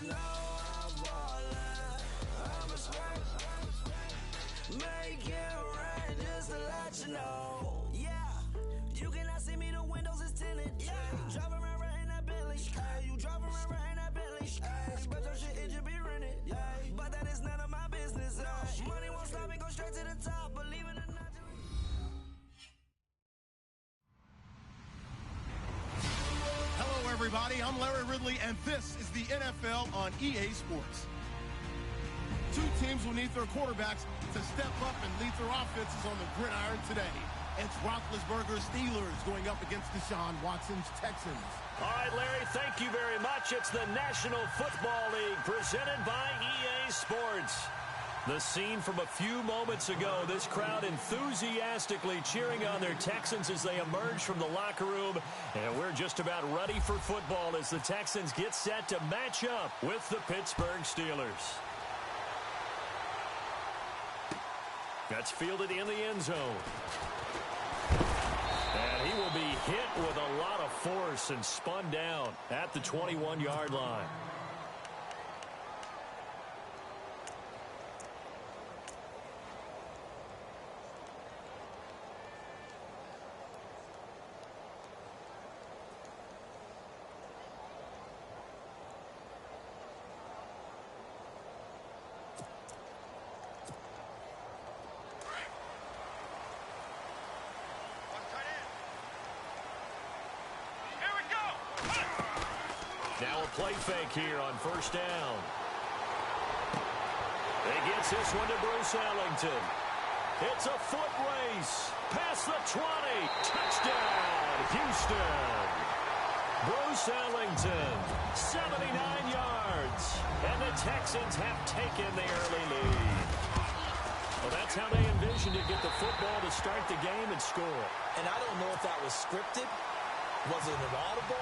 you know I'm ballin'. I'm a spray. Make it rain just to let you know. Yeah, you cannot see me, the windows is tinted. Yeah, driving around right in that Bentley. Hey, you driving around right in that Bentley. Hey, but your shit, it just be rented. Yeah, but that is none of my business. Money won't stop me, go straight to the top. Believe it or not. Hello, everybody. I'm Larry Ridley, and this is the NFL on EA Sports. Two teams will need their quarterbacks to step up and lead their offenses on the gridiron today. It's Roethlisberger's Steelers going up against Deshaun Watson's Texans. All right, Larry, thank you very much. It's the National Football League presented by EA Sports. The scene from a few moments ago, this crowd enthusiastically cheering on their Texans as they emerge from the locker room. And we're just about ready for football as the Texans get set to match up with the Pittsburgh Steelers. That's fielded in the end zone. And he will be hit with a lot of force and spun down at the 21-yard line. Now a play fake here on first down. He gets this one to Bruce Ellington. It's a foot race. Past the 20. Touchdown, Houston. Bruce Ellington, 79 yards. And the Texans have taken the early lead. Well, that's how they envisioned to get the football to start the game and score. And I don't know if that was scripted. Was it an audible?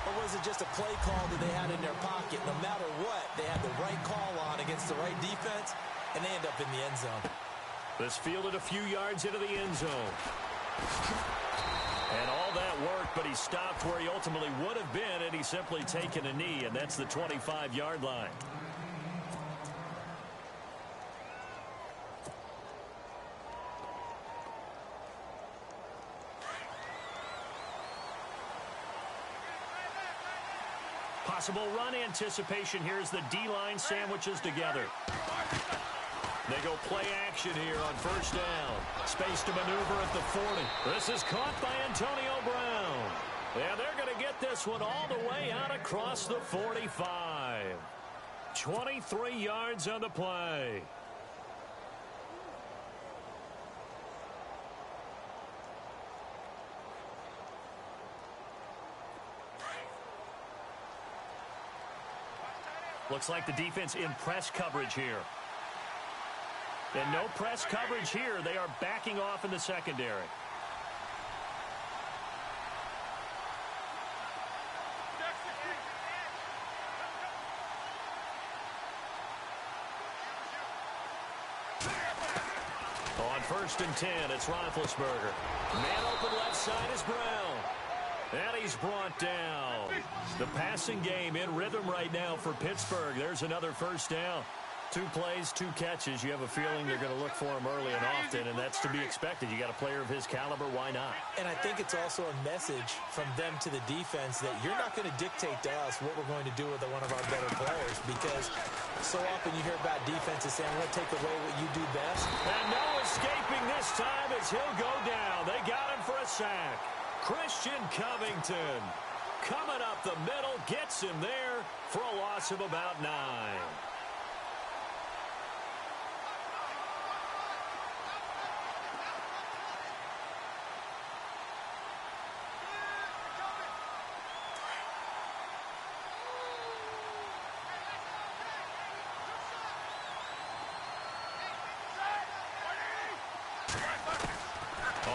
Or was it just a play call that they had in their pocket? No matter what, they had the right call on against the right defense, and they end up in the end zone. This fielded a few yards into the end zone. And all that worked, but he stopped where he ultimately would have been, and he's simply taken a knee, and that's the 25-yard line. Possible run anticipation here as the D-line sandwiches together. They go play action here on first down. Space to maneuver at the 40. This is caught by Antonio Brown. And they're going to get this one all the way out across the 45. 23 yards on the play. Looks like the defense in press coverage here. And no press coverage here. They are backing off in the secondary. On first and 10, it's Roethlisberger. Man open left side is Brown. And he's brought down. The passing game in rhythm right now for Pittsburgh. There's another first down. 2 plays, 2 catches. You have a feeling they're going to look for him early and often, and that's to be expected. You got a player of his caliber, why not? And I think it's also a message from them to the defense that you're not going to dictate to us what we're going to do with one of our better players, because so often you hear about defenses saying, we're going to take away what you do best. And no escaping this time as he'll go down. They got him for a sack. Christian Covington coming up the middle, gets him there for a loss of about 9.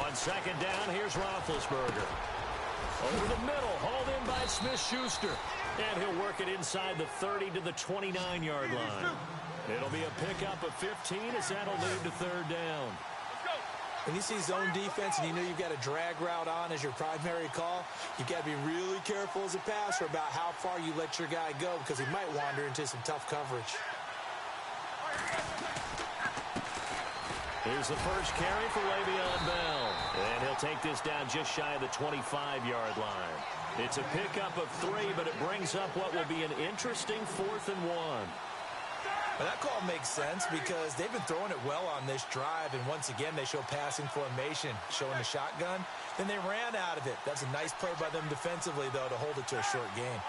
On second down, here's Roethlisberger. Over the middle, hauled in by Smith-Schuster. And he'll work it inside the 30 to the 29-yard line. It'll be a pickup of 15 as that'll lead to third down. When you see zone defense and you know you've got a drag route on as your primary call, you've got to be really careful as a passer about how far you let your guy go because he might wander into some tough coverage. Here's the first carry for Le'Veon Bell. And he'll take this down just shy of the 25-yard line. It's a pickup of 3, but it brings up what will be an interesting 4th and 1. Well, that call makes sense because they've been throwing it well on this drive, and once again, they show passing formation, showing the shotgun. Then they ran out of it. That's a nice play by them defensively, though, to hold it to a short gain.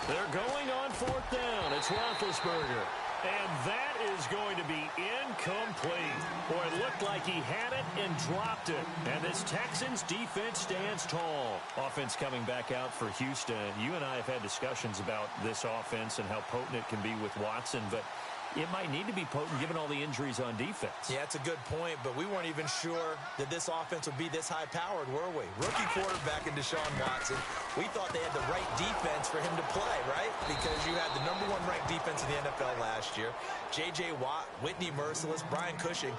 They're going on 4th down. It's Roethlisberger. And that is going to be incomplete. Boy, it looked like he had it and dropped it. And this Texans defense stands tall. Offense coming back out for Houston. You and I have had discussions about this offense and how potent it can be with Watson, but it might need to be potent given all the injuries on defense. Yeah, that's a good point, but we weren't even sure that this offense would be this high-powered, were we? Rookie quarterback in Deshaun Watson. We thought they had the right defense for him to play, right? Because you had the #1 ranked defense in the NFL last year. J.J. Watt, Whitney Merciless, Brian Cushing,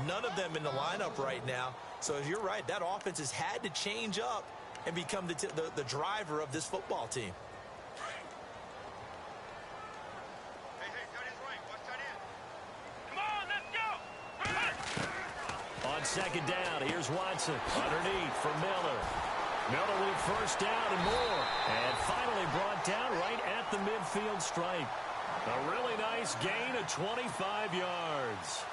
none of them in the lineup right now. So you're right, that offense has had to change up and become the driver of this football team. On 2nd down, here's Watson underneath for Miller. Miller with 1st down and more. And finally brought down right at the midfield stripe. A really nice gain of 25 yards.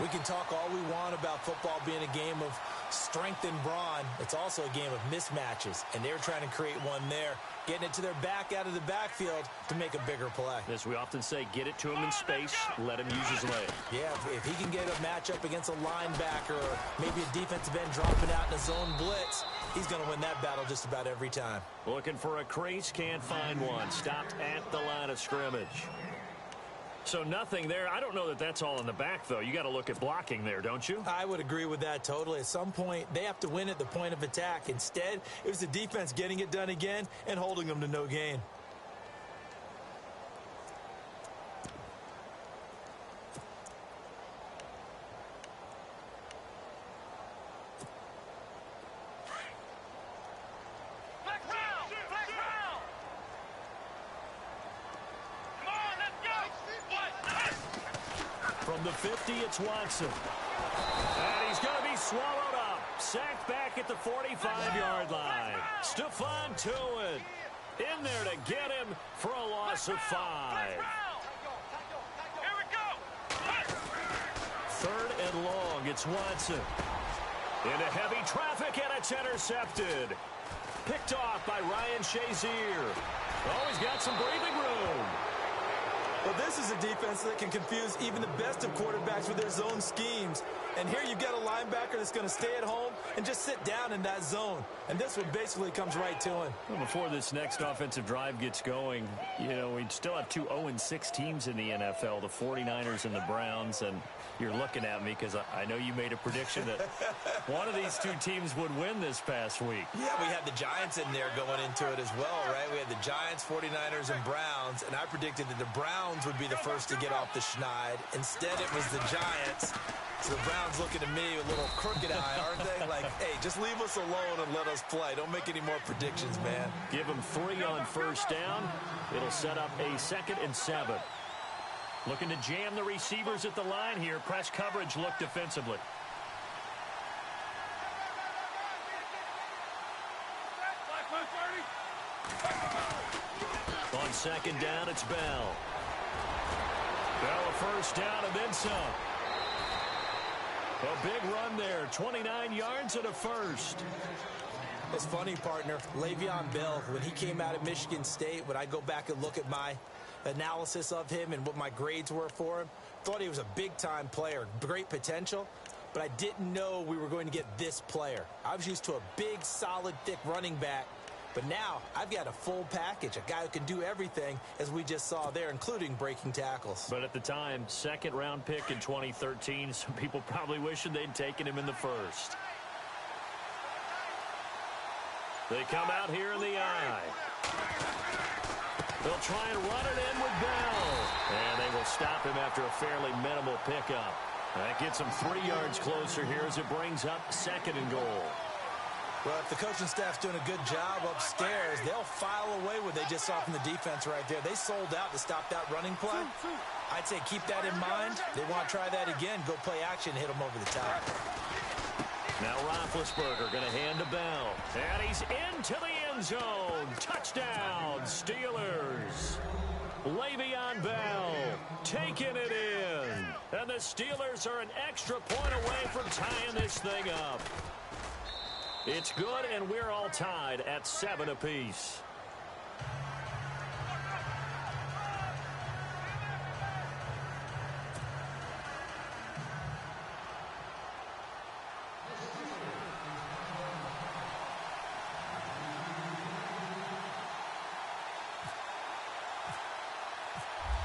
We can talk all we want about football being a game of strength and brawn. It's also a game of mismatches, and they're trying to create one there, getting it to their back out of the backfield to make a bigger play. As we often say, get it to him in space, let him use his leg. Yeah, if he can get a matchup against a linebacker or maybe a defensive end dropping out in a zone blitz, he's going to win that battle just about every time. Looking for a crease, can't find one. Stopped at the line of scrimmage. So nothing there. I don't know that that's all in the back, though. You got to look at blocking there, don't you? I would agree with that totally. At some point, they have to win at the point of attack. Instead, it was the defense getting it done again and holding them to no gain. From the 50, it's Watson. And he's going to be swallowed up. Sacked back at the 45-yard line. Stephon Tuitt in there to get him for a loss of 5. 3rd and long, it's Watson. Into heavy traffic, and it's intercepted. Picked off by Ryan Shazier. Oh, he's got some breathing room. Well, this is a defense that can confuse even the best of quarterbacks with their zone schemes. And here you've got a linebacker that's going to stay at home and just sit down in that zone. And this one basically comes right to him. Well, before this next offensive drive gets going, you know, we still have 2 0-6 teams in the NFL, the 49ers and the Browns. And you're looking at me because I know you made a prediction that one of these 2 teams would win this past week. Yeah, we had the Giants in there going into it as well, right? We had the Giants, 49ers, and Browns. And I predicted that the Browns would be the first to get off the schneid. Instead, it was the Giants. So the Browns looking at me with a little crooked eye, aren't they? Like, hey, just leave us alone and let us play. Don't make any more predictions, man. Give them 3 on 1st down. It'll set up a 2nd and 7. Looking to jam the receivers at the line here. Press coverage look defensively. On 2nd down, it's Bell. Bell a 1st down and then some. A big run there, 29 yards and a 1st. It's funny, partner. Le'Veon Bell, when he came out of Michigan State, when I go back and look at my analysis of him and what my grades were for him, thought he was a big-time player, great potential, but I didn't know we were going to get this player. I was used to a big, solid, thick running back, but now I've got a full package, a guy who can do everything, as we just saw there, including breaking tackles. But at the time, 2nd-round pick in 2013, some people probably wishing they'd taken him in the 1st. They come out here in the eye. They'll try and run it in with Bell. And they will stop him after a fairly minimal pickup. That gets him 3 yards closer here as it brings up 2nd and goal. Well, if the coaching staff's doing a good job upstairs, they'll file away what they just saw from the defense right there. They sold out to stop that running play. I'd say keep that in mind. They want to try that again. Go play action, hit them over the top. Now Roethlisberger going to hand to Bell. And he's into the end zone. Touchdown, Steelers. Le'Veon Bell taking it in. And the Steelers are an extra point away from tying this thing up. It's good, and we're all tied at 7 apiece.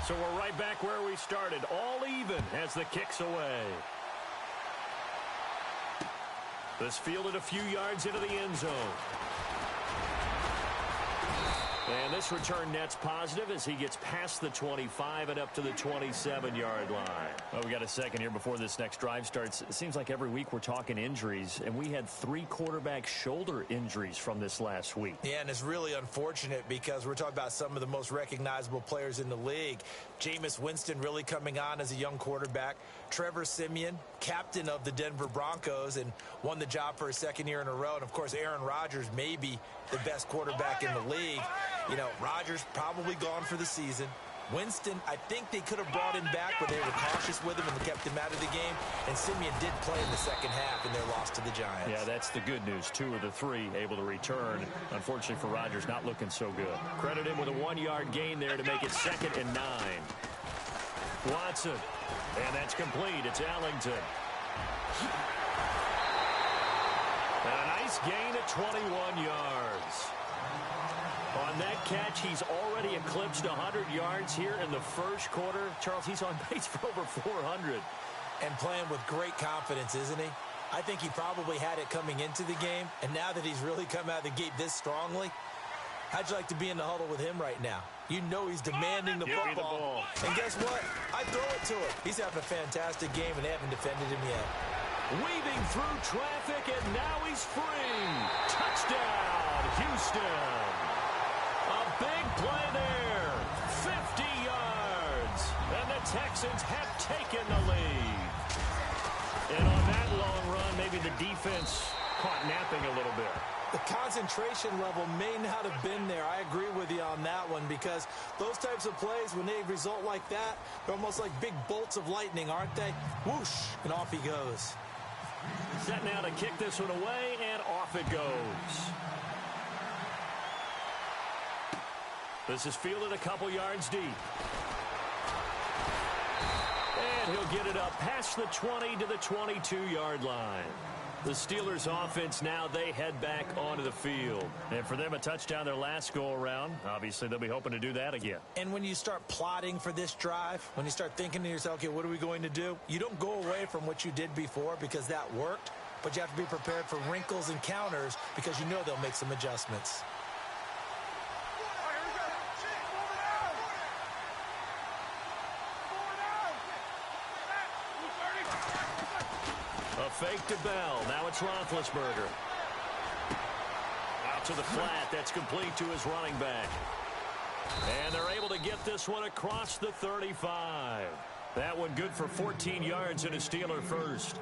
So we're right back where we started, all even as the kick's away. This fielded a few yards into the end zone. And this return net's positive as he gets past the 25 and up to the 27-yard line. Well, we got a second here before this next drive starts. It seems like every week we're talking injuries, and we had 3 quarterback shoulder injuries from this last week. Yeah, and it's really unfortunate because we're talking about some of the most recognizable players in the league. Jameis Winston really coming on as a young quarterback. Trevor Siemian, captain of the Denver Broncos, and won the job for a 2nd year in a row. And, of course, Aaron Rodgers may be the best quarterback in the league. You know, Rodgers probably gone for the season. Winston, I think they could have brought him back, but they were cautious with him and kept him out of the game. And Siemian did play in the second half in their loss to the Giants. Yeah, that's the good news. 2 of the 3 able to return. Unfortunately for Rodgers, not looking so good. Credit him with a 1-yard gain there to make it 2nd and 9. Watson. And that's complete. It's Ellington. And a nice gain at 21 yards. On that catch, he's already eclipsed 100 yards here in the first quarter. Charles, he's on pace for over 400. And playing with great confidence, isn't he? I think he probably had it coming into the game, and now that he's really come out of the gate this strongly, how'd you like to be in the huddle with him right now? You know he's demanding the football. And guess what? I throw it to him. He's having a fantastic game, and they haven't defended him yet. Weaving through traffic, and now he's free. Touchdown, Houston. A big play there. 50 yards. And the Texans have taken the lead. And on that long run, maybe the defense caught napping a little bit. The concentration level may not have been there. I agree with you on that one because those types of plays, when they result like that, they're almost like big bolts of lightning, aren't they? Whoosh, and off he goes. Set now to kick this one away, and off it goes. This is fielded a couple yards deep. And he'll get it up past the 20 to the 22-yard line. The Steelers offense now, they head back onto the field. And for them, a touchdown their last go-around. Obviously, they'll be hoping to do that again. And when you start plotting for this drive, when you start thinking to yourself, okay, what are we going to do? You don't go away from what you did before because that worked, but you have to be prepared for wrinkles and counters because you know they'll make some adjustments. Fake to Bell. Now it's Roethlisberger. Out to the flat. That's complete to his running back. And they're able to get this one across the 35. That one good for 14 yards and a Steeler first.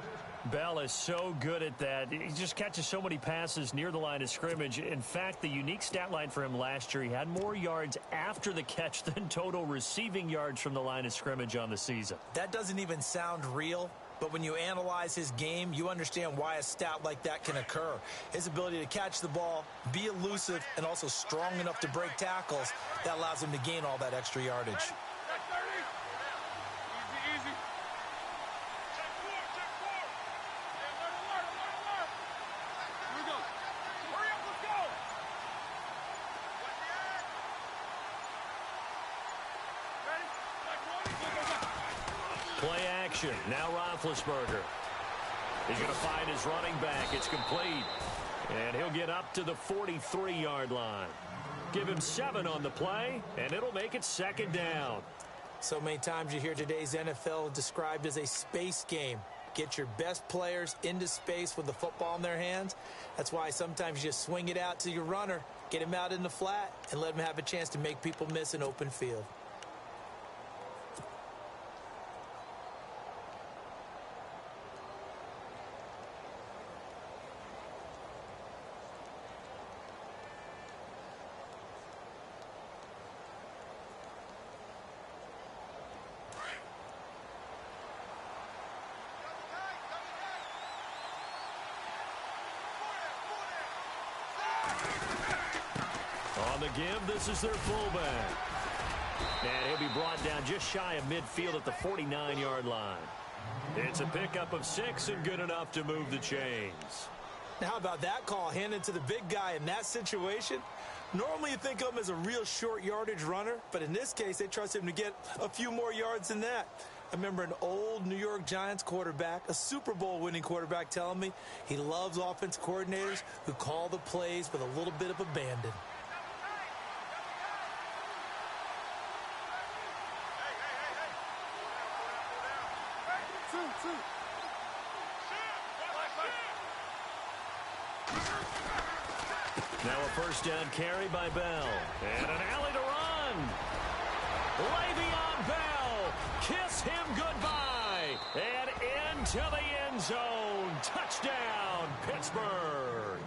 Bell is so good at that. He just catches so many passes near the line of scrimmage. In fact, the unique stat line for him last year, he had more yards after the catch than total receiving yards from the line of scrimmage on the season. That doesn't even sound real. But when you analyze his game, you understand why a stat like that can occur. His ability to catch the ball, be elusive, and also strong enough to break tackles, that allows him to gain all that extra yardage. Play action. Now Roethlisberger. He's going to find his running back. It's complete. And he'll get up to the 43-yard line. Give him 7 on the play, and it'll make it 2nd down. So many times you hear today's NFL described as a space game. Get your best players into space with the football in their hands. That's why sometimes you just swing it out to your runner, get him out in the flat, and let him have a chance to make people miss an open field. On the give, this is their fullback. And he'll be brought down just shy of midfield at the 49-yard line. It's a pickup of 6 and good enough to move the chains. Now, how about that call handed to the big guy in that situation? Normally you think of him as a real short yardage runner, but in this case they trust him to get a few more yards than that. I remember an old New York Giants quarterback, a Super Bowl winning quarterback, telling me he loves offense coordinators who call the plays with a little bit of abandon. Now a 1st down carry by Bell. And an alley to run. Le'Veon Bell. Kiss him goodbye. And into the end zone. Touchdown, Pittsburgh.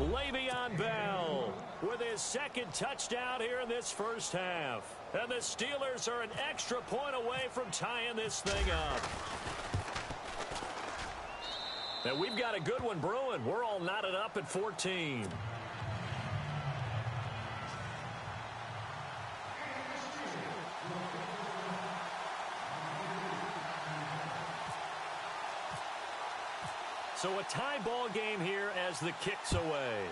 Le'Veon Bell with his 2nd touchdown here in this 1st half. And the Steelers are an extra point away from tying this thing up. Now we've got a good one brewing. We're all knotted up at 14. So a tie ball game here as the kick's away.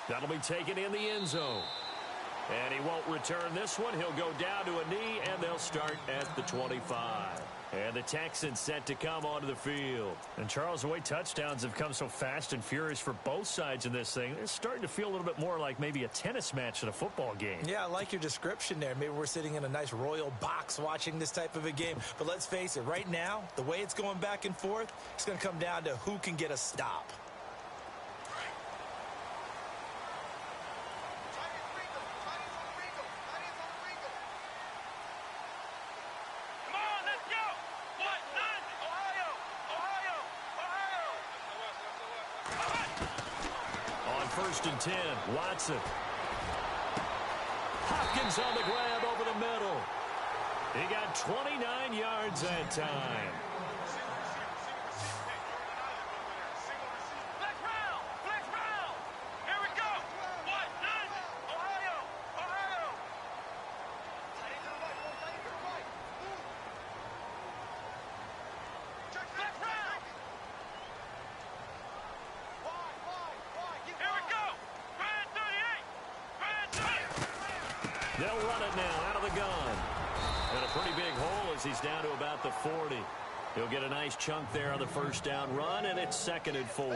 That'll be taken in the end zone. And he won't return this one. He'll go down to a knee, and they'll start at the 25. And the Texans set to come onto the field. And, Charles, the way touchdowns have come so fast and furious for both sides in this thing, it's starting to feel a little bit more like maybe a tennis match than a football game. Yeah, I like your description there. Maybe we're sitting in a nice royal box watching this type of a game. But let's face it, right now, the way it's going back and forth, it's going to come down to who can get a stop. First and 10, Watson. Hopkins on the grab over the middle. He got 29 yards that time. Flex round. Here we go. 1-9, Ohio. Flex round. They'll run it now out of the gun. And a pretty big hole as he's down to about the 40. He'll get a nice chunk there on the 1st down run, and it's 2nd and 4.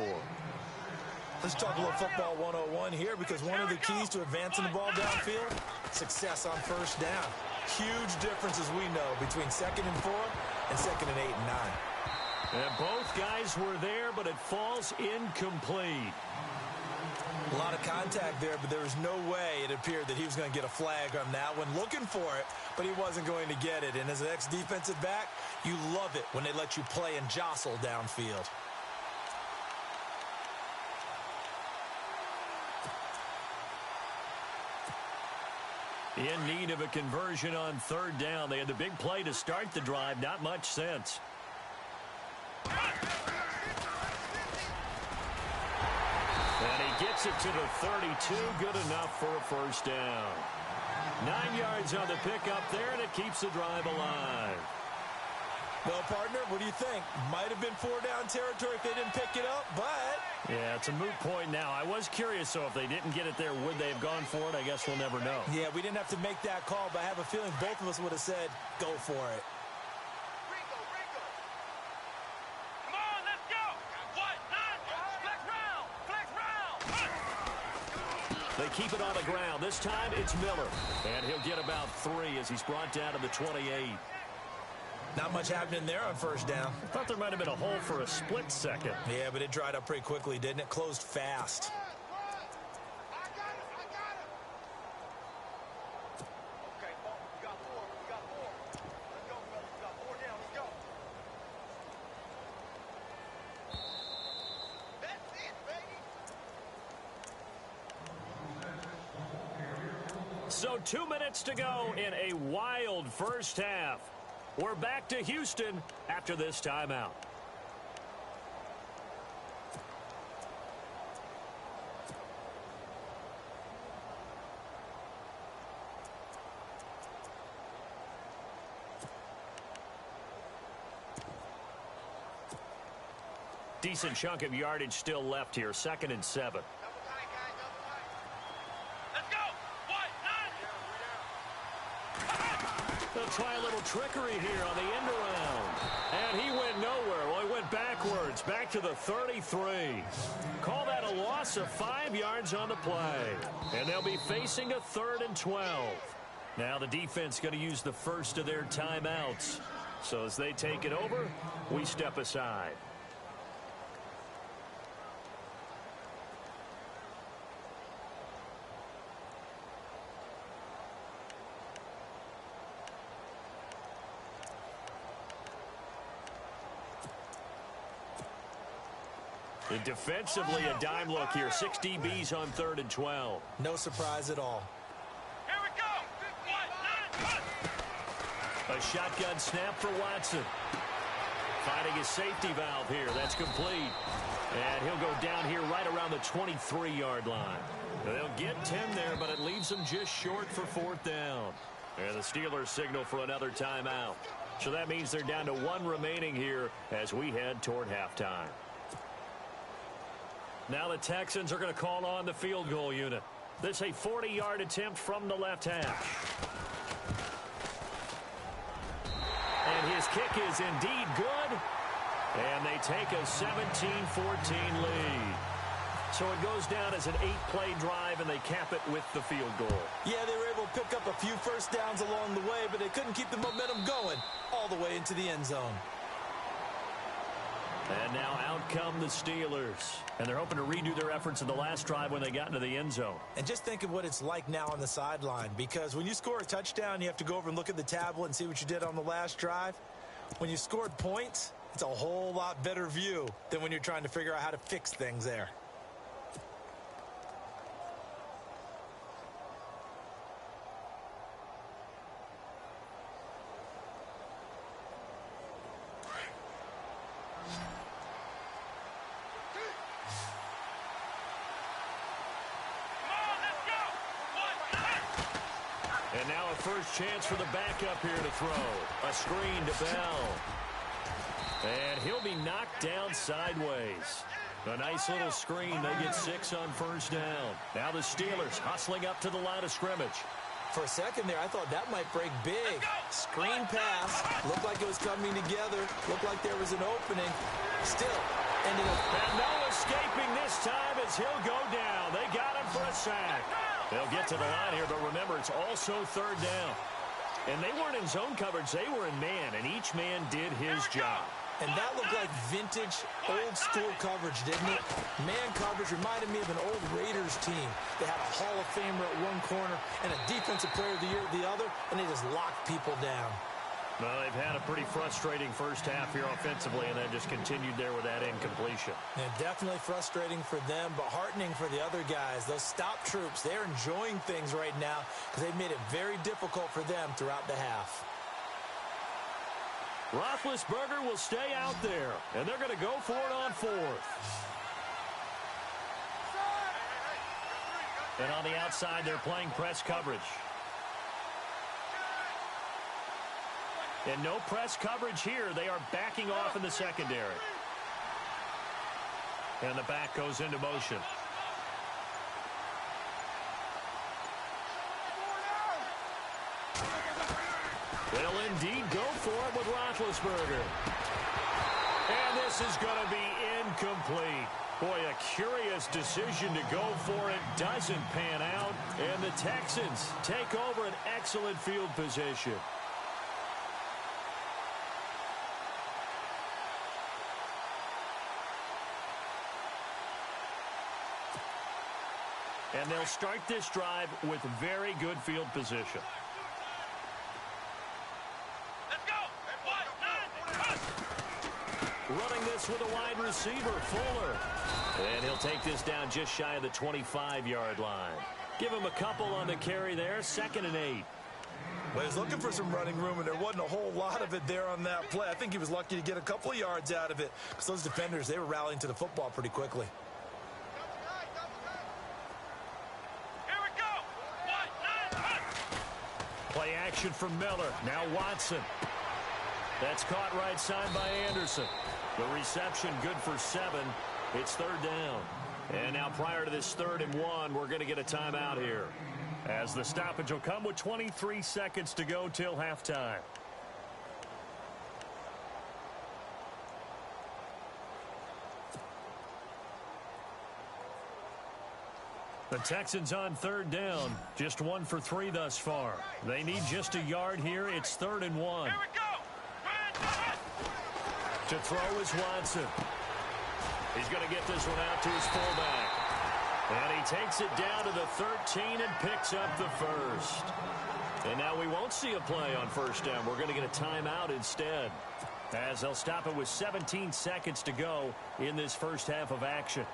Let's talk a little football 101 here, because one of the keys to advancing the ball downfield, success on 1st down. Huge difference, as we know, between 2nd and 4 and 2nd and 8 and 9. And both guys were there, but it falls incomplete. A lot of contact there, but there was no way it appeared that he was going to get a flag on that one. Looking for it, but he wasn't going to get it. And as an ex-defensive back, you love it when they let you play and jostle downfield. In need of a conversion on 3rd down. They had the big play to start the drive. Not much sense. And he gets it to the 32. Good enough for a 1st down. 9 yards on the pickup there, and it keeps the drive alive. Well, partner, what do you think? Might have been 4-down territory if they didn't pick it up, but... Yeah, it's a moot point now. I was curious, so if they didn't get it there, would they have gone for it? I guess we'll never know. Yeah, we didn't have to make that call, but I have a feeling both of us would have said, go for it. Come on, let's go! 1-9, flex round! They keep it on the ground. This time it's Miller. And he'll get about 3 as he's brought down to the 28. Not much happening there on first down. I thought there might have been a hole for a split second. Yeah, but it dried up pretty quickly, didn't it? Closed fast. So 2 minutes to go in a wild first half. We're back to Houston after this timeout. Decent chunk of yardage still left here. 2nd and 7. They'll try a little trickery here on the end around. And he went nowhere. Well, he went backwards, back to the 33. Call that a loss of 5 yards on the play. And they'll be facing a 3rd and 12. Now the defense going to use the first of their timeouts. So as they take it over, we step aside. And defensively, a dime look here. 6 DBs on 3rd and 12. No surprise at all. Here we go. A shotgun snap for Watson. Finding his safety valve here. That's complete. And he'll go down here right around the 23-yard line. They'll get 10 there, but it leaves them just short for 4th down. And the Steelers signal for another timeout. So that means they're down to 1 remaining here as we head toward halftime. Now the Texans are going to call on the field goal unit. This a 40-yard attempt from the left hash. And his kick is indeed good. And they take a 17-14 lead. So it goes down as an 8-play drive, and they cap it with the field goal. Yeah, they were able to pick up a few first downs along the way, but they couldn't keep the momentum going all the way into the end zone. And now out come the Steelers. And they're hoping to redo their efforts in the last drive when they got into the end zone. And just think of what it's like now on the sideline. Because when you score a touchdown, you have to go over and look at the tablet and see what you did on the last drive. When you scored points, it's a whole lot better view than when you're trying to figure out how to fix things there. And now a first chance for the backup here to throw. A screen to Bell. And he'll be knocked down sideways. A nice little screen. They get 6 on first down. Now the Steelers hustling up to the line of scrimmage. For a second there, I thought that might break big. Screen pass. Looked like it was coming together. Looked like there was an opening. Still ended up. And no escaping this time as he'll go down. They got him for a sack. They'll get to the line here, but remember, it's also 3rd down. And they weren't in zone coverage. They were in man, and each man did his job. And that looked like vintage, old-school coverage, didn't it? Man coverage reminded me of an old Raiders team. They had a Hall of Famer at one corner and a Defensive Player of the Year at the other, and they just locked people down. Well, they've had a pretty frustrating first half here offensively, and then just continued there with that incompletion. And definitely frustrating for them, but heartening for the other guys. Those stop troops, they're enjoying things right now because they've made it very difficult for them throughout the half. Roethlisberger will stay out there, and they're going to go for it on 4th. And on the outside, they're playing press coverage. And no press coverage here. They are backing off in the secondary. And the back goes into motion. They'll indeed go for it with Roethlisberger. And this is going to be incomplete. Boy, a curious decision to go for it. Doesn't pan out. And the Texans take over an excellent field position. And they'll start this drive with very good field position. Let's go. Running this with a wide receiver, Fuller. And he'll take this down just shy of the 25-yard line. Give him a couple on the carry there, 2nd and 8. Well, he was looking for some running room, and there wasn't a whole lot of it there on that play. I think he was lucky to get a couple of yards out of it because those defenders, they were rallying to the football pretty quickly. Here we go. Play action for Miller. Now Watson. That's caught right side by Anderson. The reception good for 7. It's 3rd down. And now prior to this 3rd and 1, we're going to get a timeout here, as the stoppage will come with 23 seconds to go till halftime. The Texans on 3rd down. Just 1 for 3 thus far. They need just a yard here. It's 3rd and 1. Here we go. To throw is Watson. He's going to get this one out to his fullback. And he takes it down to the 13 and picks up the first. And now we won't see a play on 1st down. We're going to get a timeout instead, as they'll stop it with 17 seconds to go in this first half of action.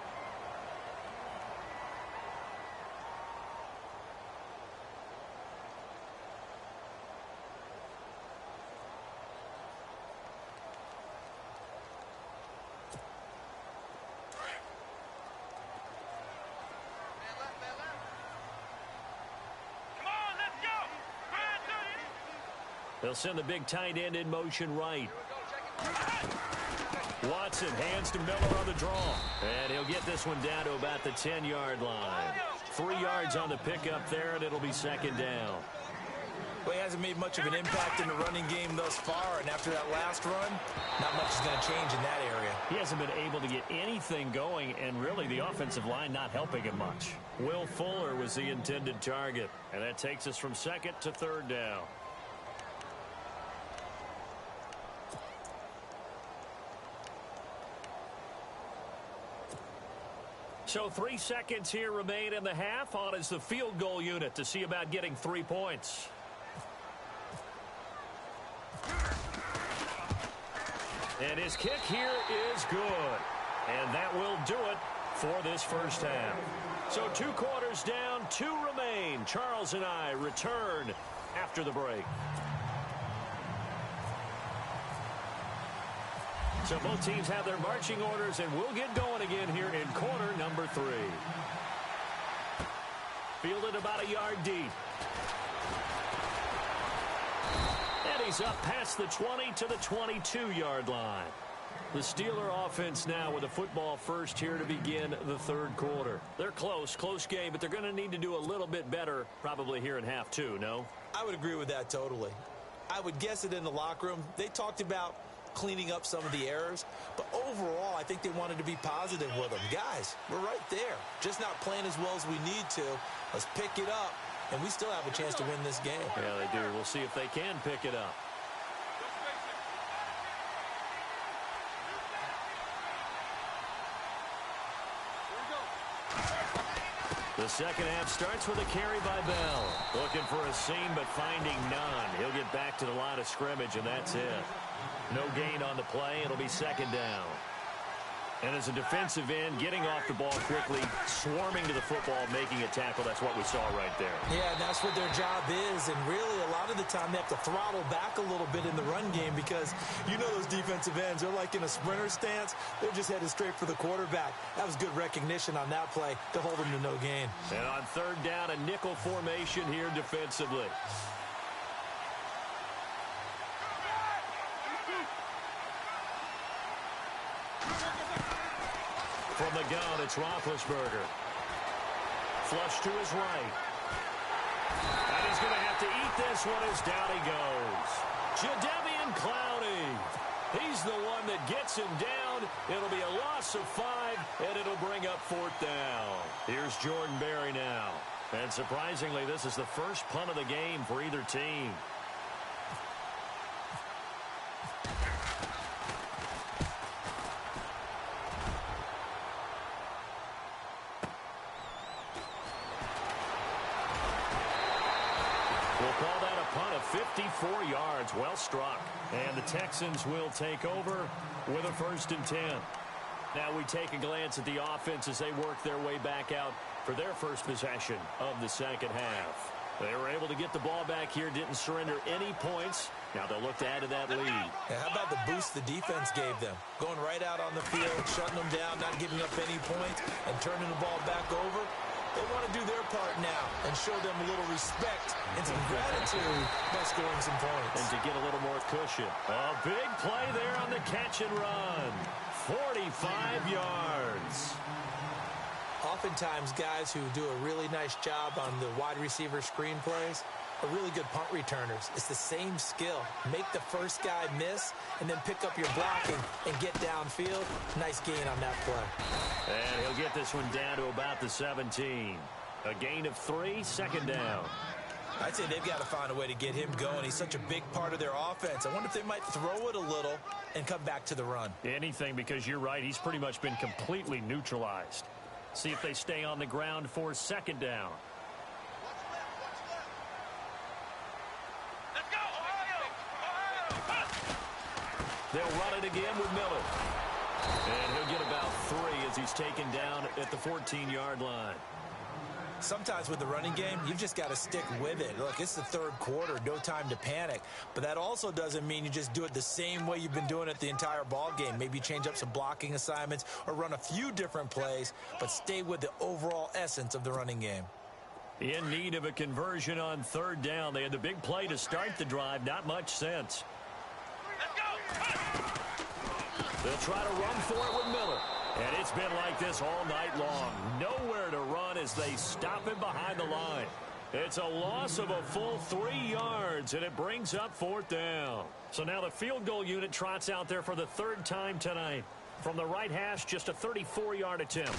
They'll send the big tight end in motion right. Watson hands to Miller on the draw. And he'll get this one down to about the 10-yard line. 3 yards on the pickup there, and it'll be 2nd down. Well, he hasn't made much of an impact in the running game thus far, and after that last run, not much is going to change in that area. He hasn't been able to get anything going, and really the offensive line not helping him much. Will Fuller was the intended target, and that takes us from 2nd to 3rd down. So 3 seconds here remain in the half. On is the field goal unit to see about getting 3 points. And his kick here is good. And that will do it for this first half. So 2 quarters down, 2 remain. Charles and I return after the break. So both teams have their marching orders, and we'll get going again here in quarter number 3. Fielded about a yard deep. And he's up past the 20 to the 22-yard line. The Steeler offense now with a football first here to begin the 3rd quarter. They're close game, but they're going to need to do a little bit better probably here in half 2, no? I would agree with that totally. I would guess it in the locker room. They talked about cleaning up some of the errors, but overall I think they wanted to be positive with them. Guys, we're right there, just not playing as well as we need to. Let's pick it up, and we still have a chance to win this game. Yeah, they do. We'll see if they can pick it up. The second half starts with a carry by Bell. Looking for a seam, but finding none. He'll get back to the line of scrimmage, and that's it. No gain on the play. It'll be 2nd down. And as a defensive end, getting off the ball quickly, swarming to the football, making a tackle, that's what we saw right there. Yeah, that's what their job is, and really a lot of the time they have to throttle back a little bit in the run game because you know those defensive ends, they're like in a sprinter stance. They're just headed straight for the quarterback. That was good recognition on that play to hold them to no gain. And on 3rd down, a nickel formation here defensively. From the gun, it's Roethlisberger. Flush to his right. And he's going to have to eat this one as down he goes. Jadeveon Clowney. He's the one that gets him down. It'll be a loss of 5, and it'll bring up 4th down. Here's Jordan Berry now. And surprisingly, this is the first punt of the game for either team. We'll call that a punt of 54 yards. Well struck. And the Texans will take over with a 1st and 10. Now we take a glance at the offense as they work their way back out for their first possession of the second half. They were able to get the ball back here, didn't surrender any points. Now they'll look to add to that lead. Yeah, how about the boost the defense gave them? Going right out on the field, shutting them down, not giving up any points, and turning the ball back over. They want to do their part now and show them a little respect and some gratitude by scoring some points. And to get a little more cushion. A big play there on the catch and run. 45 yards. Oftentimes, guys who do a really nice job on the wide receiver screen plays are really good punt returners. It's the same skill. Make the first guy miss and then pick up your blocking and get downfield. Nice gain on that play. And he'll get this one down to about the 17. A gain of 3, 2nd down. I'd say they've got to find a way to get him going. He's such a big part of their offense. I wonder if they might throw it a little and come back to the run. Anything, because you're right. He's pretty much been completely neutralized. See if they stay on the ground for 2nd down. Let's go, Ohio! They'll run it again with Miller. And he'll get about 3 as he's taken down at the 14-yard line. Sometimes with the running game, you've just got to stick with it. Look, it's the 3rd quarter, no time to panic. But that also doesn't mean you just do it the same way you've been doing it the entire ball game. Maybe change up some blocking assignments or run a few different plays, but stay with the overall essence of the running game. In need of a conversion on 3rd down. They had the big play to start the drive. Not much sense. Let's go! They'll try to run for it with Miller. And it's been like this all night long. Nowhere to run as they stop him behind the line. It's a loss of a full 3 yards, and it brings up 4th down. So now the field goal unit trots out there for the 3rd time tonight. From the right hash, just a 34-yard attempt.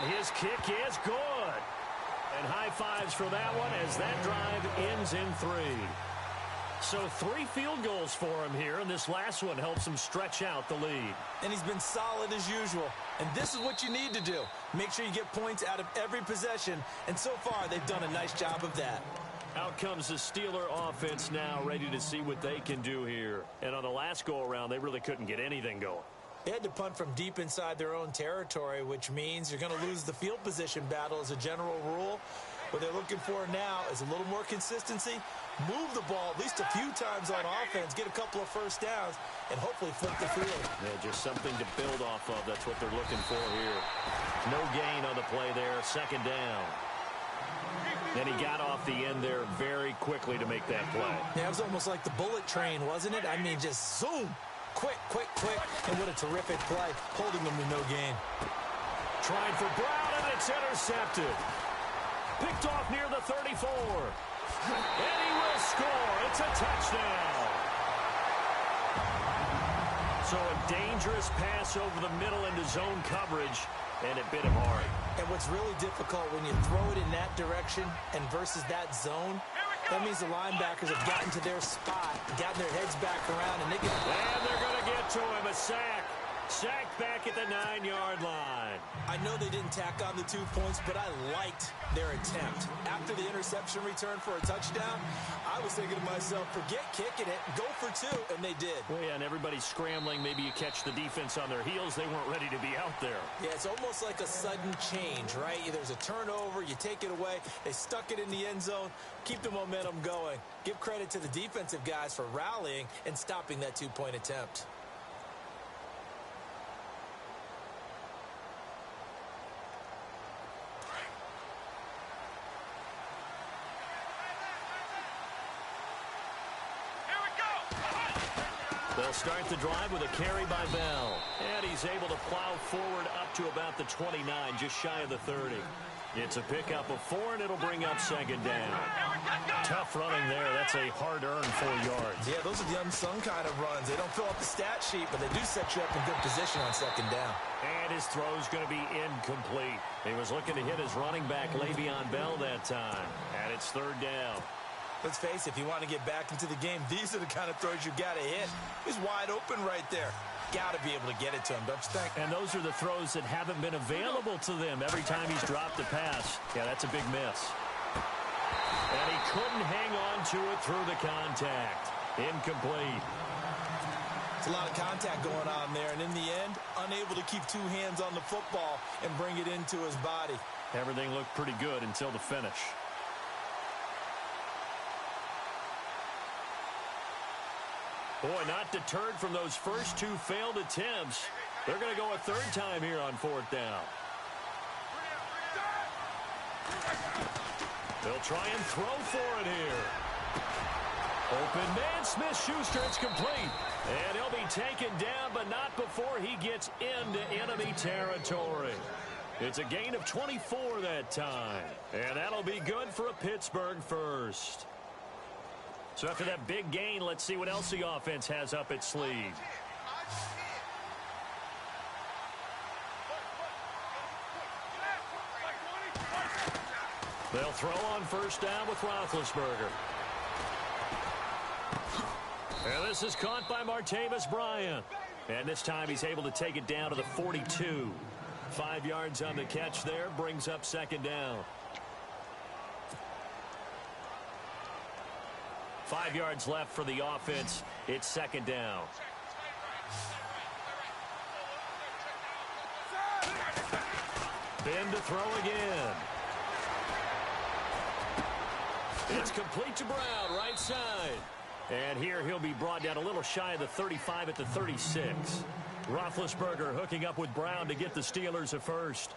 And his kick is good. And high fives for that one as that drive ends in 3. So 3 field goals for him here, and this last one helps him stretch out the lead. And he's been solid as usual. And this is what you need to do. Make sure you get points out of every possession. And so far, they've done a nice job of that. Out comes the Steeler offense now, ready to see what they can do here. And on the last go-around, they really couldn't get anything going. They had to punt from deep inside their own territory, which means you're going to lose the field position battle as a general rule. What they're looking for now is a little more consistency. Move the ball at least a few times on offense, get a couple of 1st downs, and hopefully flip the field. Yeah, just something to build off of. That's what they're looking for here. No gain on the play there. 2nd down. And he got off the end there very quickly to make that play. Yeah, it was almost like the bullet train, wasn't it? I mean, just zoom. Quick, quick, quick. And what a terrific play, holding them to no gain. Trying for Brown, and it's intercepted. Picked off near the 34. And he will score. It's a touchdown. So a dangerous pass over the middle into zone coverage, and it bit him hard. And what's really difficult when you throw it in that direction and versus that zone, that means the linebackers have gotten to their spot, gotten their heads back around, and they get... And they're going to get to him. A sack. Sacked back at the 9-yard line. I know they didn't tack on the 2 points, but I liked their attempt. After the interception return for a touchdown, I was thinking to myself, forget kicking it, go for 2, and they did. Well, yeah, and everybody's scrambling. Maybe you catch the defense on their heels. They weren't ready to be out there. Yeah, it's almost like a sudden change, right? There's a turnover, you take it away, they stuck it in the end zone, keep the momentum going. Give credit to the defensive guys for rallying and stopping that 2-point attempt. They'll start the drive with a carry by Bell. And he's able to plow forward up to about the 29, just shy of the 30. It's a pickup of 4, and it'll bring up 2nd down. Tough running there. That's a hard-earned 4 yards. Yeah, those are the unsung kind of runs. They don't fill up the stat sheet, but they do set you up in good position on second down. And his throw's going to be incomplete. He was looking to hit his running back, Le'Veon Bell, that time. And it's third down. Let's face it, if you want to get back into the game, these are the kind of throws you got to hit. He's wide open right there. Got to be able to get it to him, don't you think? And those are the throws that haven't been available to them every time he's dropped a pass. Yeah, that's a big miss. And he couldn't hang on to it through the contact. Incomplete. It's a lot of contact going on there, and in the end, unable to keep two hands on the football and bring it into his body. Everything looked pretty good until the finish. Boy, not deterred from those first 2 failed attempts. They're going to go a third time here on fourth down. They'll try and throw for it here. Open man, Smith-Schuster, it's complete. And he'll be taken down, but not before he gets into enemy territory. It's a gain of 24 that time. And that'll be good for a Pittsburgh first. So after that big gain, let's see what else the offense has up its sleeve. They'll throw on first down with Roethlisberger. And this is caught by Martavis Bryant. And this time he's able to take it down to the 42. 5 yards on the catch there, brings up second down. 5 yards left for the offense. It's second down. Ben to throw again. It's complete to Brown, right side. And here he'll be brought down a little shy of the 35 at the 36. Roethlisberger hooking up with Brown to get the Steelers a first.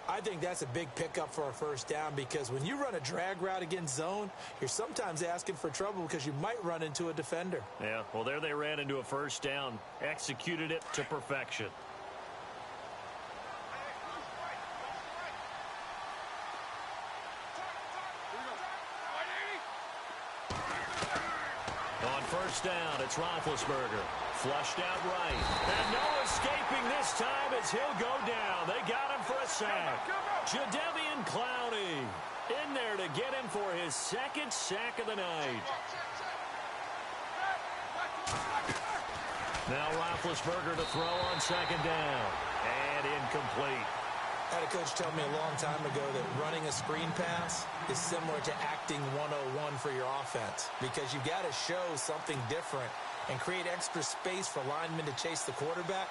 I think that's a big pickup for a first down because when you run a drag route against zone, you're sometimes asking for trouble because you might run into a defender. Yeah, well, there they ran into a first down, executed it to perfection. On first down, it's Roethlisberger. Flushed out right. And no escaping this time as he'll go down. They got him for a sack. Jadeveon Clowney in there to get him for his second sack of the night. Now Roethlisberger to throw on second down. And incomplete. I had a coach tell me a long time ago that running a screen pass is similar to acting 101 for your offense because you've got to show something different and create extra space for linemen to chase the quarterback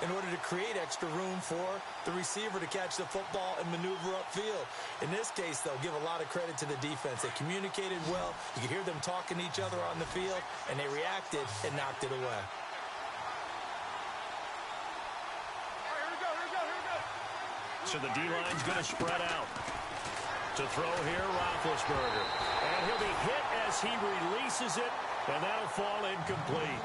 in order to create extra room for the receiver to catch the football and maneuver upfield. In this case, they'll give a lot of credit to the defense. They communicated well. You could hear them talking to each other on the field, and they reacted and knocked it away. So the D-line's going to spread out. To throw here, Roethlisberger. And he'll be hit as he releases it, and that'll fall incomplete.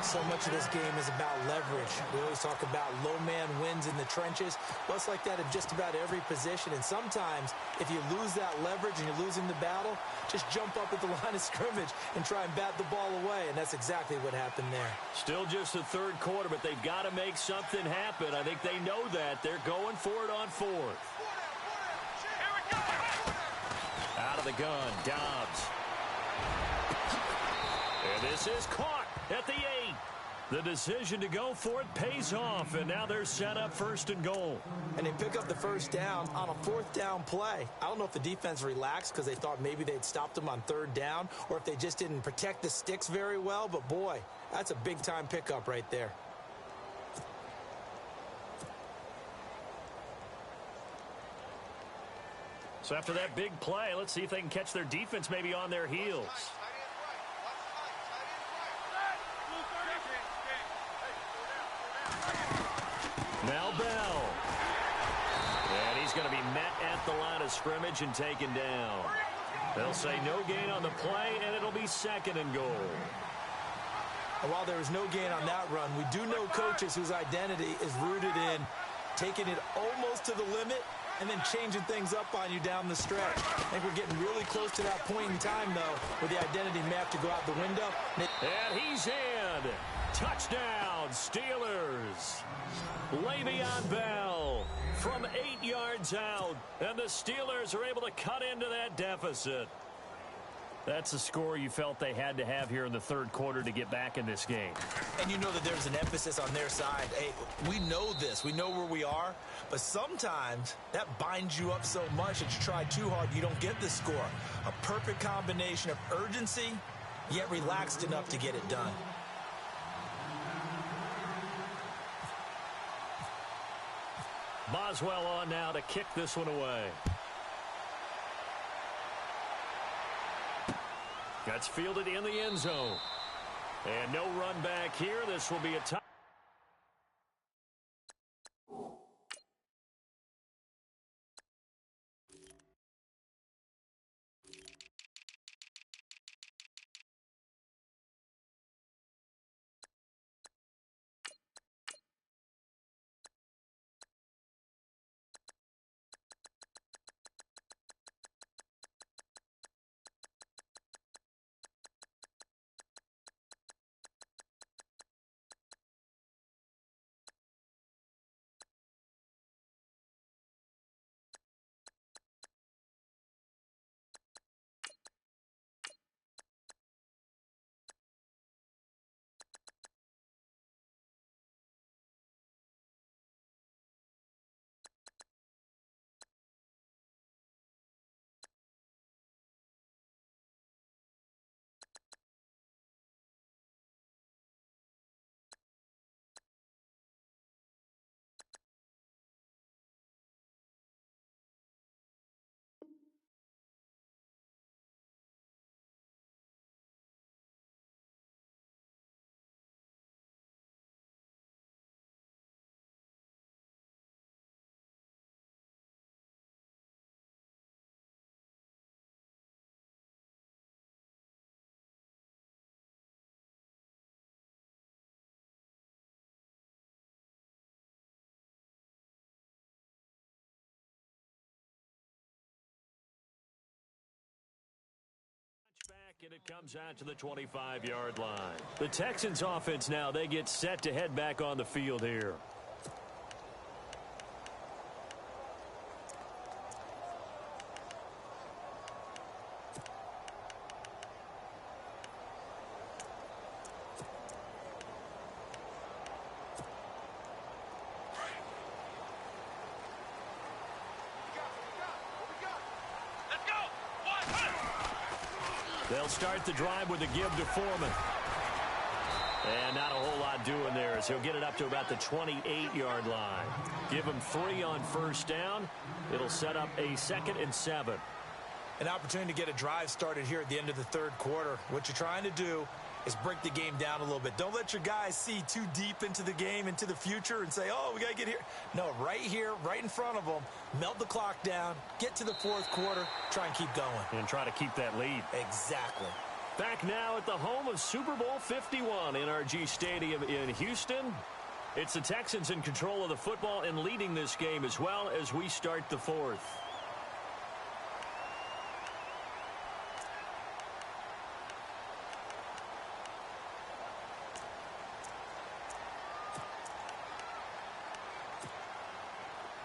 So much of this game is about leverage. We always talk about low man wins in the trenches. Well, it's like that in just about every position. And sometimes, if you lose that leverage and you're losing the battle, just jump up at the line of scrimmage and try and bat the ball away. And that's exactly what happened there. Still just the third quarter, but they've got to make something happen. I think they know that. They're going for it on fourth. Out of the gun, Dobbs. And this is caught at the 8. The decision to go for it pays off, and now they're set up first and goal. And they pick up the first down on a fourth down play. I don't know if the defense relaxed because they thought maybe they'd stopped them on third down or if they just didn't protect the sticks very well, but boy, that's a big-time pickup right there. So after that big play, let's see if they can catch their defense maybe on their heels. Now Bell. And he's going to be met at the line of scrimmage and taken down. They'll say no gain on the play, and it'll be second and goal. And while there was no gain on that run, we do know coaches whose identity is rooted in taking it almost to the limit and then changing things up on you down the stretch. I think we're getting really close to that point in time, though, where the identity map to go out the window. And he's in. Touchdown, Steelers. Le'Veon Bell from 8 yards out, and the Steelers are able to cut into that deficit. That's a score you felt they had to have here in the third quarter to get back in this game. And you know that there's an emphasis on their side. Hey, we know this. We know where we are. But sometimes that binds you up so much that you try too hard, you don't get the score. A perfect combination of urgency, yet relaxed enough to get it done. Boswell on now to kick this one away. That's fielded in the end zone. And no run back here. This will be a tie. Back, and it comes out to the 25-yard line. The Texans offense now, they get set to head back on the field here. They'll start the drive with a give to Foreman. And not a whole lot doing there as he'll get it up to about the 28-yard line. Give him 3 on first down. It'll set up a 2nd and 7. An opportunity to get a drive started here at the end of the third quarter. What you're trying to do is break the game down a little bit. Don't let your guys see too deep into the game, into the future, and say, oh, we got to get here. No, right here, right in front of them, melt the clock down, get to the fourth quarter, try and keep going. And try to keep that lead. Exactly. Back now at the home of Super Bowl 51, NRG Stadium in Houston. It's the Texans in control of the football and leading this game as well as we start the fourth.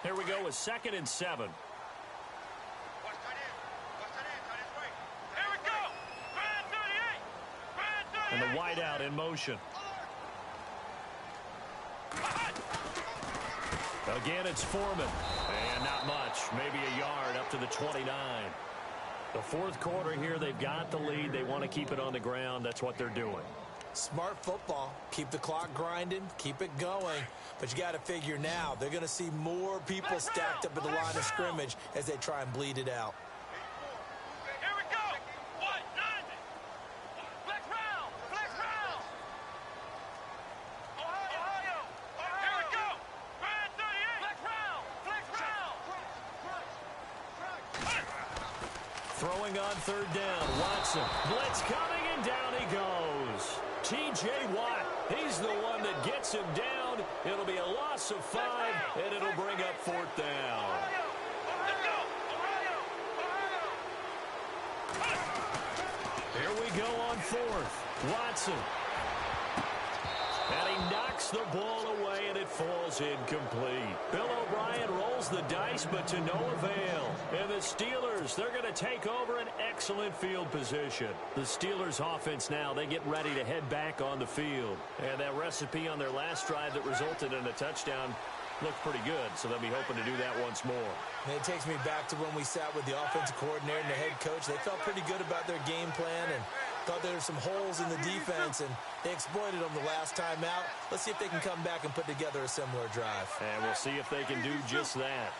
Here we go with 2nd and 7. Here we go. And the wideout in motion. Again, it's Foreman. And not much. Maybe a yard up to the 29. The fourth quarter here, they've got the lead. They want to keep it on the ground. That's what they're doing. Smart football. Keep the clock grinding. Keep it going. But you got to figure now, they're going to see more people stacked up at the line of scrimmage as they try and bleed it out. Here we go. 190. Flex round. Flex round. Ohio. Here we go. Grand 38. Flex round. Flex round. Throwing on third down. Watson. Blitz coming, and down he goes. T.J. Watt. He's the one that gets him down. It'll be a loss of 5, and it'll bring up 4th down. Here we go on fourth. Watson. And he knocks the ball away, and it falls incomplete. Bill O'Brien rolls the dice, but to no avail. And the Steelers, they're going to take over an excellent field position. The Steelers offense now, they get ready to head back on the field. And that recipe on their last drive that resulted in a touchdown looked pretty good, so they'll be hoping to do that once more. And it takes me back to when we sat with the offensive coordinator and the head coach. They felt pretty good about their game plan and thought there were some holes in the defense, and they exploited them the last time out. Let's see if they can come back and put together a similar drive. And we'll see if they can do just that.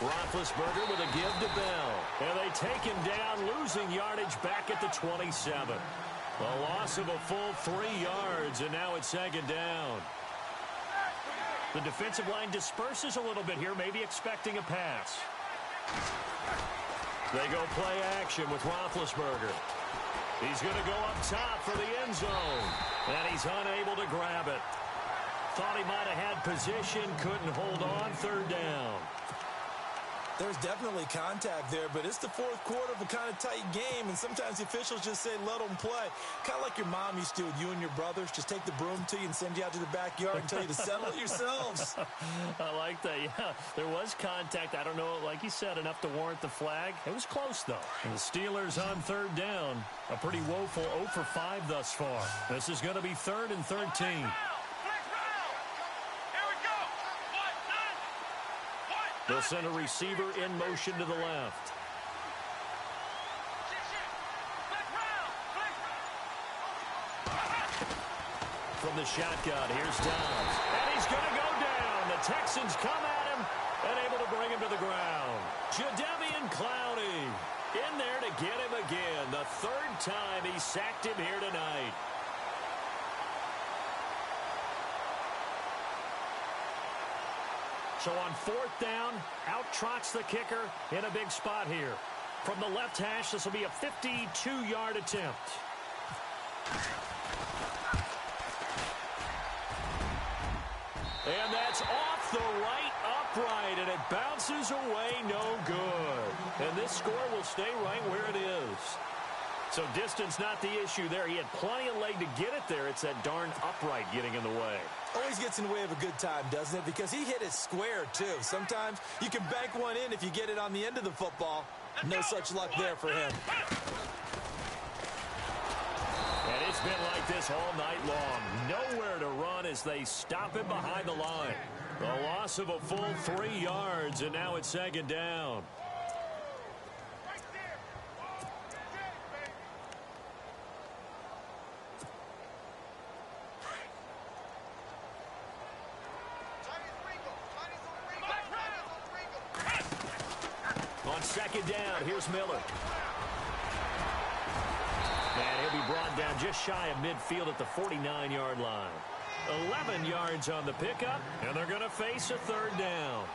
Roethlisberger with a give to Bell. And they take him down, losing yardage back at the 27. A loss of a full 3 yards, and now it's second down. The defensive line disperses a little bit here, maybe expecting a pass. They go play action with Roethlisberger. He's going to go up top for the end zone, and he's unable to grab it. Thought he might have had position, couldn't hold on, third down. There's definitely contact there, but it's the fourth quarter of a kind of tight game, and sometimes the officials just say, let them play. Kind of like your mom used to with you and your brothers. Just take the broom to you and send you out to the backyard and tell you to settle it yourselves. I like that, yeah. There was contact. I don't know, like you said, enough to warrant the flag. It was close, though. And the Steelers on third down. A pretty woeful 0 for 5 thus far. This is going to be 3rd and 13. They'll send a receiver in motion to the left. From the shotgun, here's Downs. And he's going to go down. The Texans come at him and able to bring him to the ground. Jadeveon Clowney in there to get him again. The 3rd time he sacked him here tonight. So on 4th down, out trots the kicker in a big spot here. From the left hash, this will be a 52-yard attempt. And that's off the right upright, and it bounces away no good. And this score will stay right where it is. So distance not the issue there. He had plenty of leg to get it there. It's that darn upright getting in the way. Always gets in the way of a good time, doesn't it? Because he hit it square, too. Sometimes you can bank one in if you get it on the end of the football. No such luck there for him. And it's been like this all night long. Nowhere to run as they stop him behind the line. A loss of a full 3 yards, and now it's second down. Second down, here's Miller. And he'll be brought down just shy of midfield at the 49-yard line. 11 yards on the pickup, and they're going to face a 3rd down.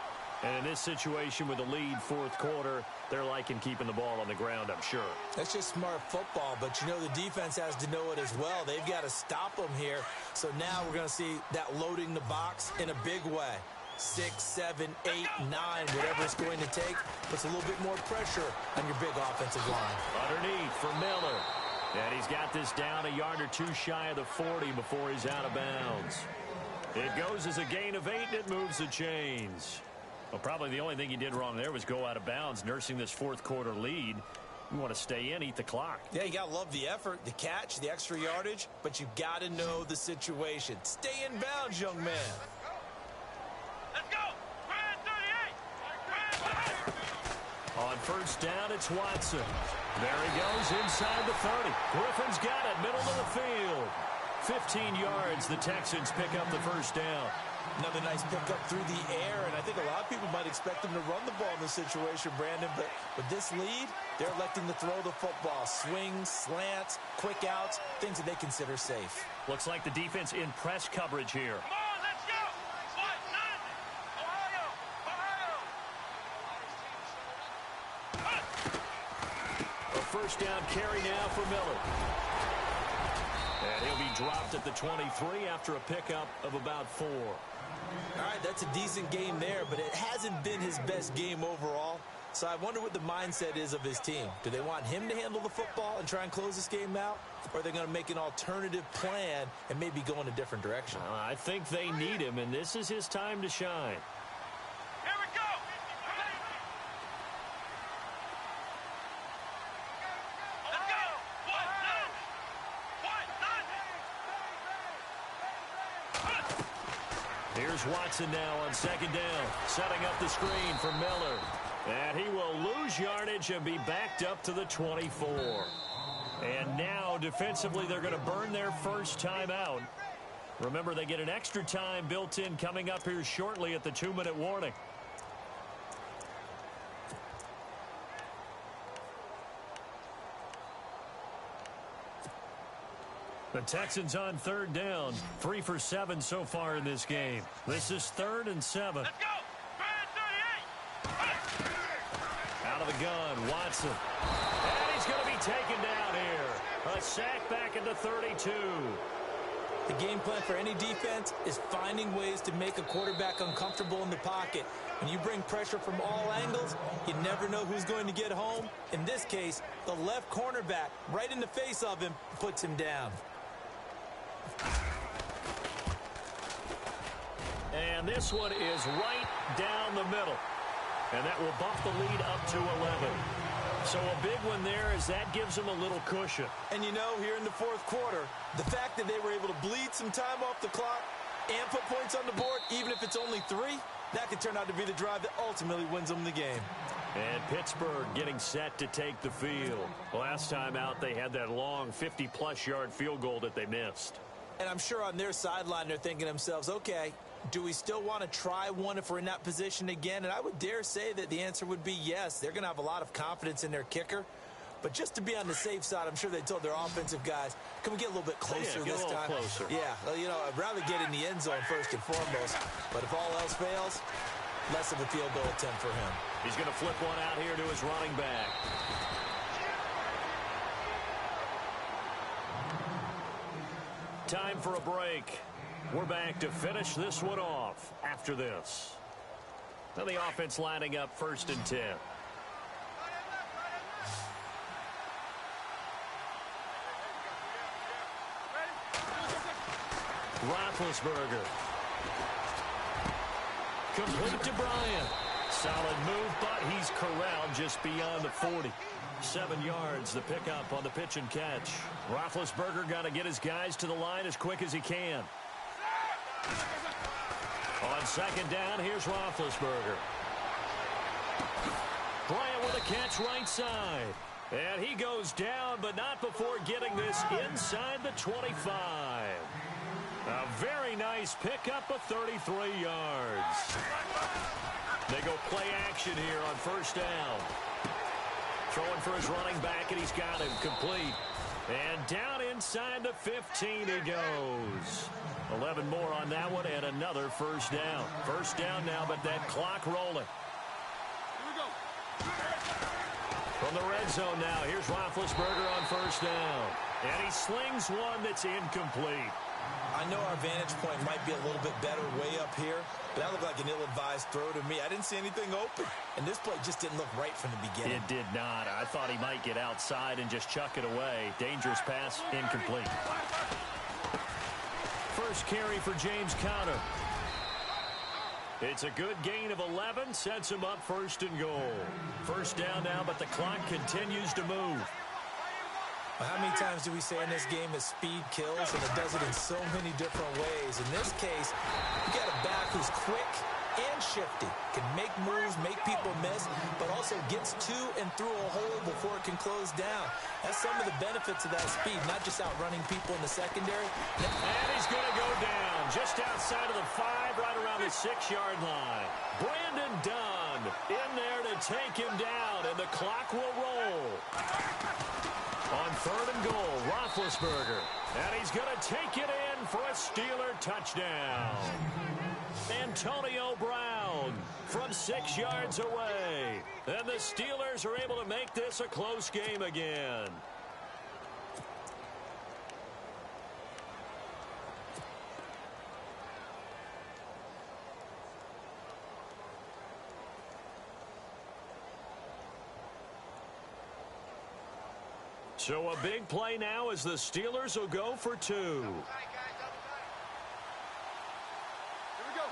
And in this situation with a lead 4th quarter, they're liking keeping the ball on the ground, I'm sure. That's just smart football, but you know the defense has to know it as well. They've got to stop them here. So now we're going to see that loading the box in a big way. 6, 7, 8, 9, whatever it's going to take, puts a little bit more pressure on your big offensive line. Underneath for Miller. And he's got this down a yard or 2 shy of the 40 before he's out of bounds. It goes as a gain of 8, and it moves the chains. Well, probably the only thing he did wrong there was go out of bounds, nursing this 4th quarter lead. You want to stay in, eat the clock. Yeah, you got to love the effort, the catch, the extra yardage, but you got to know the situation. Stay in bounds, young man. On 1st down, it's Watson. There he goes inside the 30. Griffin's got it, middle of the field. 15 yards, the Texans pick up the 1st down. Another nice pickup through the air, and I think a lot of people might expect them to run the ball in this situation, Brandon, but with this lead, they're electing to throw the football. Swings, slants, quick outs, things that they consider safe. Looks like the defense in press coverage here. A 1st down carry now for Miller. And he'll be dropped at the 23 after a pickup of about 4. All right, that's a decent game there, but it hasn't been his best game overall. So I wonder what the mindset is of his team. Do they want him to handle the football and try and close this game out? Or are they going to make an alternative plan and maybe go in a different direction? I think they need him, and this is his time to shine. Here we go. Let's go. Here's Watson now on second down, setting up the screen for Miller. And he will lose yardage and be backed up to the 24. And now, defensively, they're going to burn their first time out. Remember, they get an extra time built in coming up here shortly at the 2-minute warning. The Texans on third down, 3 for 7 so far in this game. This is 3rd and 7. Let's go. Out of the gun, Watson. And he's going to be taken down here. A sack back at the 32. The game plan for any defense is finding ways to make a quarterback uncomfortable in the pocket. When you bring pressure from all angles, you never know who's going to get home. In this case, the left cornerback, right in the face of him, puts him down. And this one is right down the middle. And that will bump the lead up to 11. So a big one there as that gives them a little cushion. And you know, here in the fourth quarter, the fact that they were able to bleed some time off the clock and put points on the board, even if it's only 3, that could turn out to be the drive that ultimately wins them the game. And Pittsburgh getting set to take the field. Last time out, they had that long 50-plus yard field goal that they missed. And I'm sure on their sideline, they're thinking to themselves, okay, do we still want to try one if we're in that position again? And I would dare say that the answer would be yes. They're going to have a lot of confidence in their kicker. But just to be on the safe side, I'm sure they told their offensive guys, can we get a little bit closer this time? Closer. Yeah, well, you know, I'd rather get in the end zone first and foremost. But if all else fails, less of a field goal attempt for him. He's going to flip one out here to his running back. Time for a break. We're back to finish this one off after this. Now the offense lining up 1st and 10. Roethlisberger. Complete to Bryant. Solid move, but he's corralled just beyond the 40. 7 yards, the pickup on the pitch and catch. Roethlisberger got to get his guys to the line as quick as he can. On second down, here's Roethlisberger. Bryant with a catch right side. And he goes down, but not before getting this inside the 25. A very nice pickup of 33 yards. They go play action here on 1st down. Throwing for his running back, and he's got him complete. And down inside the 15 he goes. 11 more on that one, and another 1st down. 1st down now, but that clock rolling. Here we go. From the red zone now, here's Roethlisberger on 1st down. And he slings one that's incomplete. I know our vantage point might be a little bit better way up here, but that looked like an ill-advised throw to me. I didn't see anything open, and this play just didn't look right from the beginning. It did not. I thought he might get outside and just chuck it away. Dangerous pass, incomplete. First carry for James Conner. It's a good gain of 11, sets him up 1st and goal. 1st down now, but the clock continues to move. Well, how many times do we say in this game that speed kills, and it does it in so many different ways? In this case, you got a back who's quick and shifty, can make moves, make people miss, but also gets to and through a hole before it can close down. That's some of the benefits of that speed, not just outrunning people in the secondary. And he's going to go down just outside of the 5, right around the 6-yard line. Brandon Dunn in there to take him down, and the clock will roll. On 3rd and goal, Roethlisberger. And he's going to take it in for a Steeler touchdown. Antonio Brown from 6 yards away. And the Steelers are able to make this a close game again. So a big play now as the Steelers will go for 2. Here we go.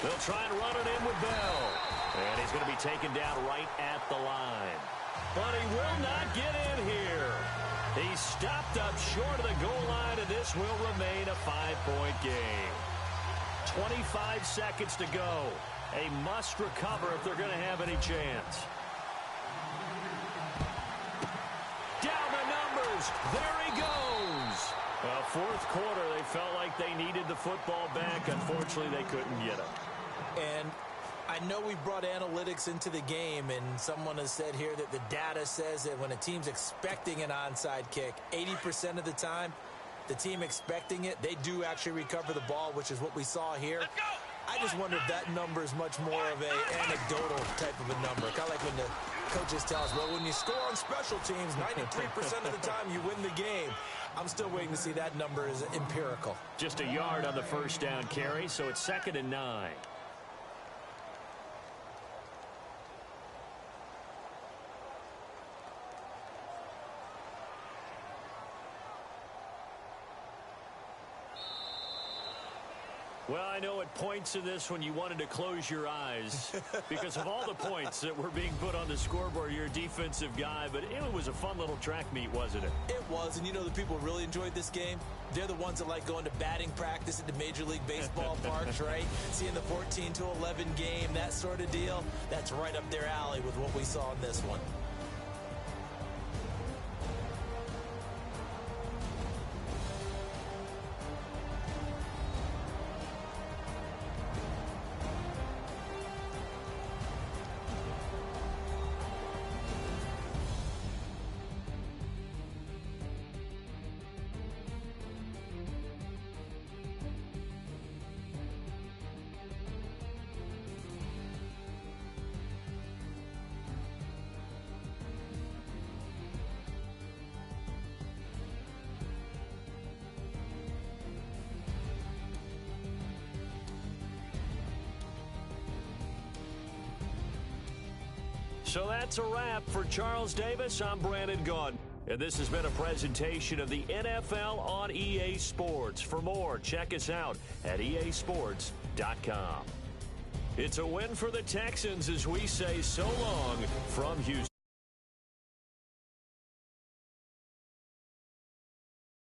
They'll try and run it in with Bell. And he's going to be taken down right at the line. But he will not get in here. He stopped up short of the goal line, and this will remain a 5-point game. 25 seconds to go. A must recover if they're going to have any chance. Down the numbers. There he goes. Well, fourth quarter, they felt like they needed the football back. Unfortunately, they couldn't get it. And I know we brought analytics into the game, and someone has said here that the data says that when a team's expecting an onside kick, 80% of the time, the team expecting it, they do actually recover the ball, which is what we saw here. I just wonder if that number is much more of an anecdotal type of a number. Kind of like when the coaches tell us, well, when you score on special teams, 93% of the time you win the game. I'm still waiting to see that number is empirical. Just a yard on the first down carry, so it's 2nd and 9. Well, I know at points in this when you wanted to close your eyes because of all the points that were being put on the scoreboard. You're a defensive guy, but it was a fun little track meet, wasn't it? It was, and you know the people who really enjoyed this game? They're the ones that like going to batting practice at the Major League Baseball parks, right? Seeing the 14-11 game, that sort of deal, that's right up their alley with what we saw in this one. So that's a wrap for Charles Davis. I'm Brandon Gaudin. And this has been a presentation of the NFL on EA Sports. For more, check us out at easports.com. It's a win for the Texans as we say so long from Houston.